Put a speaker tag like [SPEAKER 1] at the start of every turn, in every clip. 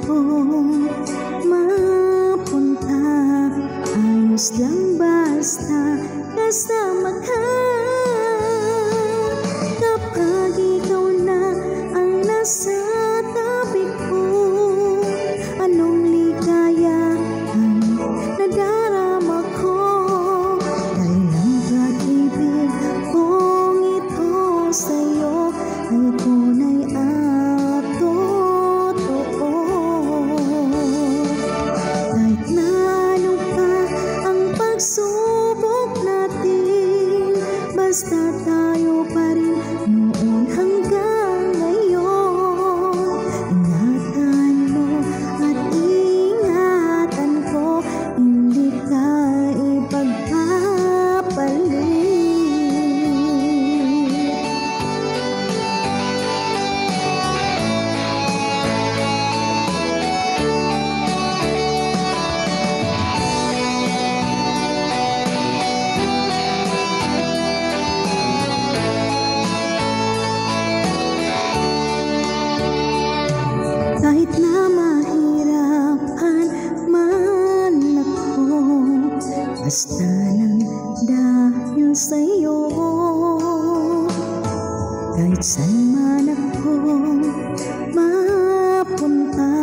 [SPEAKER 1] akong mapunta. Ayos lang basta kasama ka. Kapag ikaw na ang nasa tabi ko, anong ligaya ang nadarama ko. Dahil ang pag-ibig kong ito sa'yo ay tunay at totoo. Kahit na ano pa ang pagsubok natin, basta tayo pa rin noon hanggang ngayon. Ingatan mo at ingatan ko, hindi ka ipagpapalit. Kahit na mahirapan man ako, basta nang dahil sa'yo. Kahit saan man ako mapunta,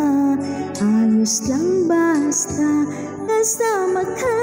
[SPEAKER 1] ayos lang basta kasama ka.